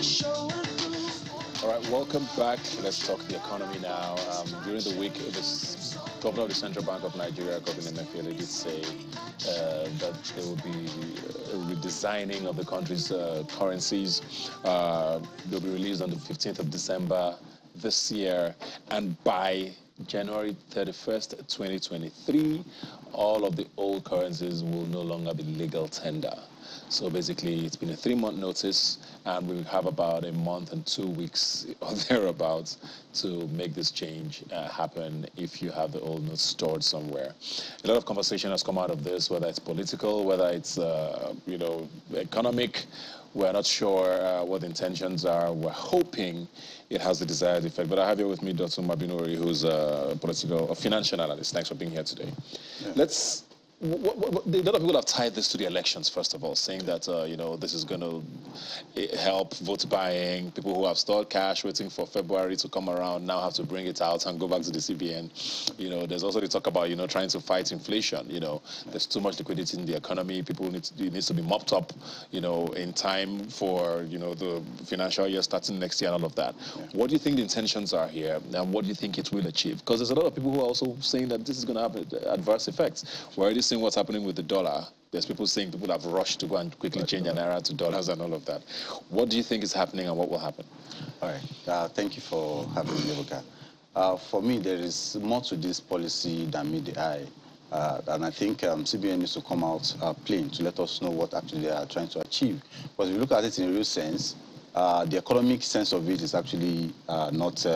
All right, welcome back. Let's talk the economy now. During the week, the governor of the Central Bank of Nigeria, Governor Emefiele, did say that there will be a redesigning of the country's currencies. They'll be released on the 15th of December this year, and by January 31st, 2023, all of the old currencies will no longer be legal tender. So basically, it's been a 3-month notice, and we have about a month and 2 weeks or thereabouts to make this change happen if you have the old notes stored somewhere. A lot of conversation has come out of this, whether it's political, whether it's economic. We're not sure what the intentions are. We're hoping it has the desired effect. But I have here with me Dr. Mabinori, who's a financial analyst. Thanks for being here today. Yeah. A lot of people have tied this to the elections, first of all, saying that, this is going to help vote buying. People who have stored cash waiting for February to come around now have to bring it out and go back to the CBN. There's also the talk about, trying to fight inflation. There's too much liquidity in the economy. People it needs to be mopped up, in time for, the financial year starting next year and all of that. Yeah. What do you think the intentions are here, and what do you think it will achieve? Because there's a lot of people who are also saying that this is going to have adverse effects. We're already seeing what's happening with the dollar. There's people saying people have rushed to go and quickly change their Naira to dollars and all of that. What do you think is happening and what will happen? All right. Thank you for having me, Ebuka. For me, there is more to this policy than meet the eye. And I think CBN needs to come out plain to let us know what actually they are trying to achieve. Because if you look at it in a real sense, the economic sense of it is actually not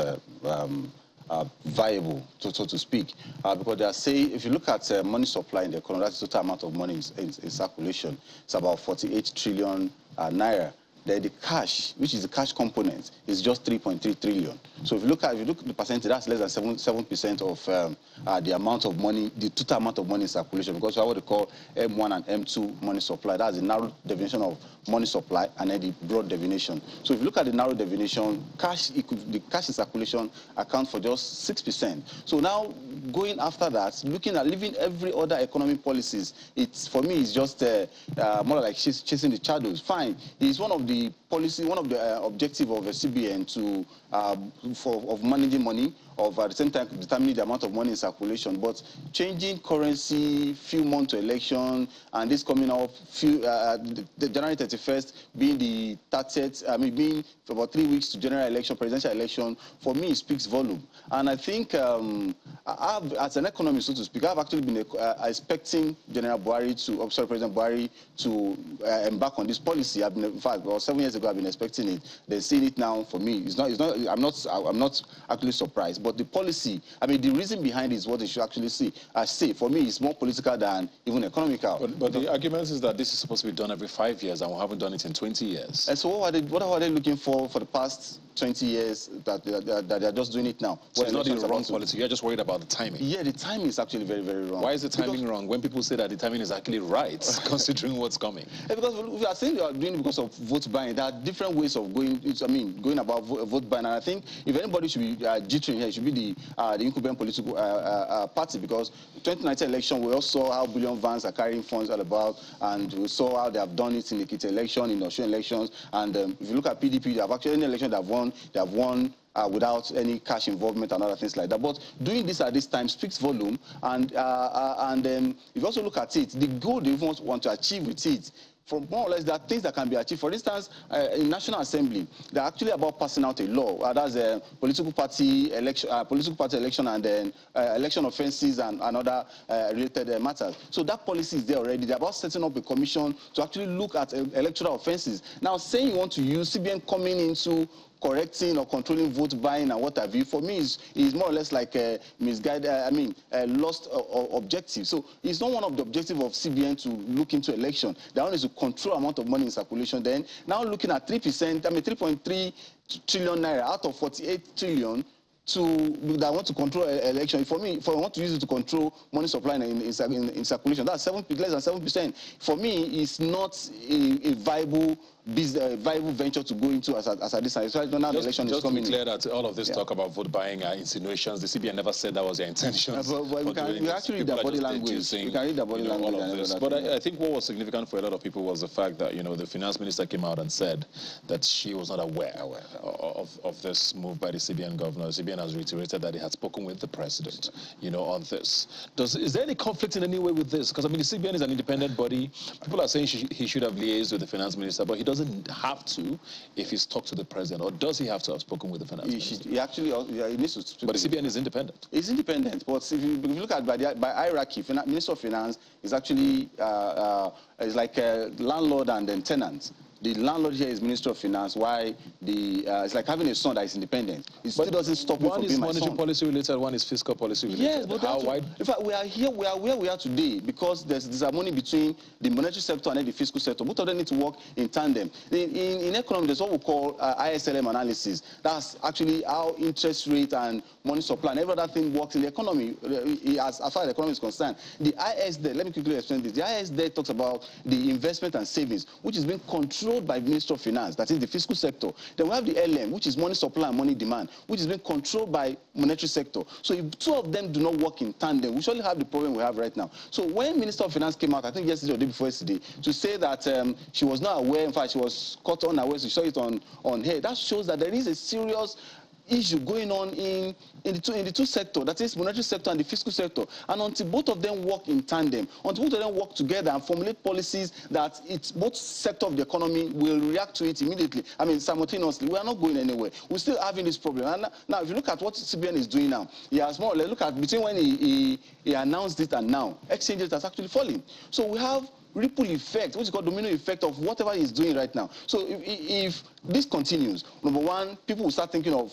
viable, so to speak, because they are saying, if you look at money supply in the economy, that's the total amount of money in circulation. It's about 48 trillion naira. The cash, which is the cash component, is just 3.3 trillion. So if you look at the percentage, that's less than 7% of the amount of money, the total amount of money in circulation, because we have what they call M1 and M2 money supply. That's the narrow definition of money supply, and then the broad definition. So if you look at the narrow definition, the cash in circulation accounts for just 6%. So now going after that, looking at leaving every other economic policies, for me, it's just more like chasing the shadows. Fine, it's one of the objective of a CBN of managing money, of at the same time determining the amount of money in circulation, but changing currency few months to election, and this coming off the January 31st being the 30th, being for about 3 weeks to general election, presidential election, for me it speaks volume. And I think as an economist, so to speak, I've actually been expecting President Buhari to embark on this policy. In fact, about 7 years ago, I've been expecting it. They're seeing it now. For me, I'm not actually surprised. But the policy, the reason behind it is what they should actually see. I say, for me, it's more political than even economical. But the argument is that this is supposed to be done every 5 years, and we haven't done it in 20 years. And so what are they looking for the past 20 years that they're just doing it now? So it's not the wrong policy. You're just worried about the timing. Yeah, the timing is actually very, very wrong. Why is the timing wrong when people say that the timing is actually right, considering what's coming? Because we are saying they are doing it because of vote buying. There are different ways of going about vote buying. And I think if anybody should be jittering here, it should be the incumbent political party, because 2019 election, we also saw how billion vans are carrying funds all about, and we saw how they have done it in the Ekiti election, in Osun elections. And if you look at PDP, they have actually, any election they have won without any cash involvement and other things like that. But doing this at this time speaks volume. And if you also look at it, the goal they even want to achieve with it, from more or less, there are things that can be achieved. For instance, in National Assembly, they're actually about passing out a law. That's a political party election, and then election offences and other related matters. So that policy is there already. They're about setting up a commission to actually look at electoral offences. Now, saying you want to use CBN coming into correcting or controlling vote buying and what have you, for me is more or less like a misguided, lost objective. So it's not one of the objectives of CBN to look into election. The one is to control amount of money in circulation. Then now looking at 3%, 3.3 trillion naira out of 48 trillion that want to control election. For me, if I want to use it to control money supply in circulation, that's less than 7%. For me, it's not a viable viable venture to go into as at this time. So now the election is coming. Just to be clear that all of this talk about vote buying are insinuations. The CBN never said that was their intention. But we actually read the body language. We can read the body language. All of this. But I think what was significant for a lot of people was the fact that, the finance minister came out and said that she was not aware of this move by the CBN governor. The CBN has reiterated that he had spoken with the president, on this. Is there any conflict in any way with this? Because, the CBN is an independent body. People are saying he should have liaised with the finance minister, but he doesn't have to if he's talked to the president. Or does he have to have spoken with the finance minister? He actually he needs to speak. But the CBN is independent. It's independent. But if you look at by hierarchy, Minister of Finance is actually is like a landlord and then tenant. The landlord here is Minister of Finance, while it's like having a son that is independent. It still doesn't stop me from being my son. One is monetary policy related, one is fiscal policy related. Yes, but in fact, we are where we are today because there's harmony between the monetary sector and the fiscal sector. Both of them need to work in tandem. In economy, there's what we call ISLM analysis. That's actually how interest rate and money supply and every other thing works in the economy. As far as the economy is concerned, the ISD, let me quickly explain this. The ISD talks about the investment and savings, which is being controlled by Minister of Finance, that is the fiscal sector. Then we have the LM, which is money supply and money demand, which is being controlled by monetary sector. So if two of them do not work in tandem, we surely have the problem we have right now. So when Minister of Finance came out, I think yesterday or the day before yesterday, to say that she was not aware, in fact, she was caught unaware, so she saw it on her, that shows that there is a serious issue going on in the two sectors, that is monetary sector and the fiscal sector. And until both of them work in tandem, until both of them work together and formulate policies that both sector of the economy will react to it immediately, simultaneously, we are not going anywhere. We're still having this problem. And now, if you look at what CBN is doing now, he has more or less, look at between when he announced it and now, exchange rate has actually fallen. So we have ripple effect, which is called domino effect of whatever he's doing right now. So if this continues, number one, people will start thinking of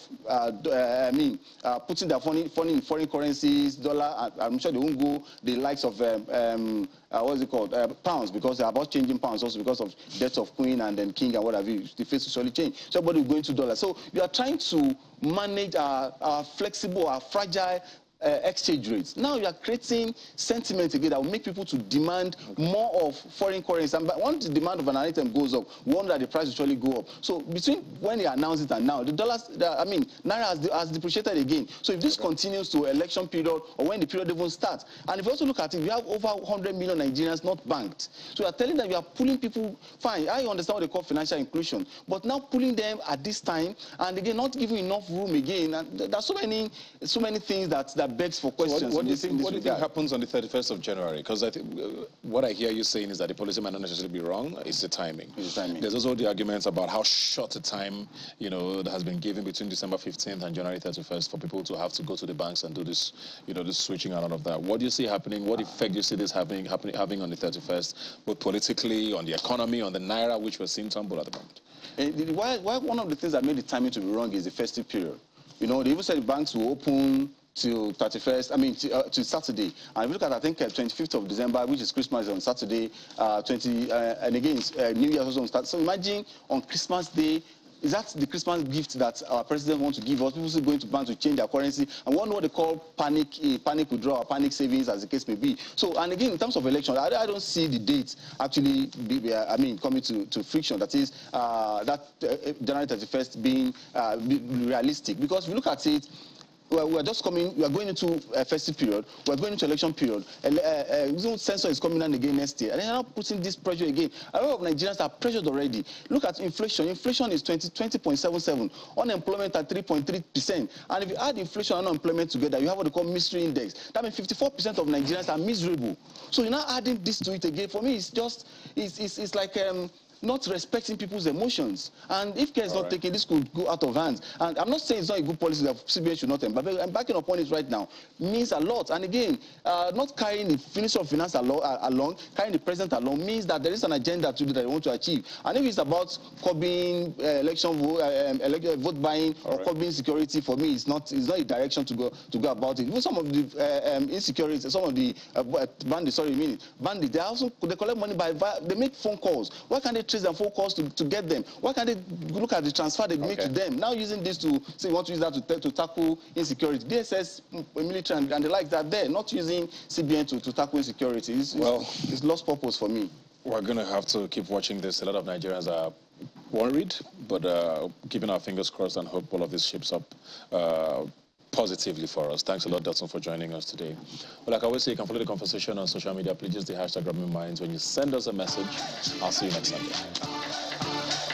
putting their money in foreign currencies, dollar. I'm sure they won't go the likes of what is it called, pounds, because they're about changing pounds also because of death of queen and then king and what have you. The face will surely change. So everybody will go into dollars. So we are trying to manage our flexible, our fragile exchange rates. Now you are creating sentiment again that will make people to demand more of foreign currency. And once the demand of an item goes up, we wonder that the price will surely go up. So between when they announced it and now, Naira has depreciated again. So if this continues to election period or when the period even starts, and if you also look at it, we have over 100 million Nigerians not banked. So you are telling them you are pulling people, fine, I understand what they call financial inclusion, but now pulling them at this time, and again, not giving enough room again. And there's so many things that begs for questions. So what do you think happens on the 31st of January? Because I think what I hear you saying is that the policy might not necessarily be wrong. It's the timing. There's also the arguments about how short a time that has been given between December 15th and January 31st for people to have to go to the banks and do this, this switching and all of that. What do you see happening? What effect do you see this having on the 31st, both politically, on the economy, on the Naira, which we're seeing tumble at the moment? Why one of the things that made the timing to be wrong is the festive period. They even said the banks will open till 31st, to Saturday. And if you look at, I think, 25th of December, which is Christmas on Saturday, and again, New Year's also on Saturday. So imagine on Christmas Day, is that the Christmas gift that our president wants to give us? People still going to banks to change their currency. And we all know what they call panic withdrawal, panic savings, as the case may be. So, and again, in terms of election, I don't see the date actually, coming to friction. That is, January 31st being realistic. Because if you look at it, we are going into a festive period, we are going into election period, censor is coming on again next year, and they're now putting this pressure again. A lot of Nigerians are pressured already. Look at inflation. Inflation is 20.77, unemployment at 3.3%, and if you add inflation and unemployment together, you have what they call misery index. That means 54% of Nigerians are miserable. So you're now adding this to it again. For me, it's like not respecting people's emotions. And if care is not taken, this could go out of hands. And I'm not saying it's not a good policy that CBN should not end, but I'm backing upon it right now. Means a lot. And again, not carrying the Minister of Finance along, carrying the President along, means that there is an agenda to do that they want to achieve. And if it's about curbing vote buying or curbing security, for me, it's not a direction to go about it. Even some of the insecurity, some of the bandits, they collect money they make phone calls. Why can't they trace their phone calls to get them? Why can't they look at the transfer they make to them? Now using this to say you want to use that to tackle insecurity. DSS, military and the like that there, not using CBN to tackle insecurity. It's lost purpose for me. We're going to have to keep watching this. A lot of Nigerians are worried, but keeping our fingers crossed and hope all of this shapes up positively for us. Thanks a lot, Dotson, for joining us today. Well, like I always say, you can follow the conversation on social media. Please use the hashtag Rubbin Minds when you send us a message. I'll see you next Sunday.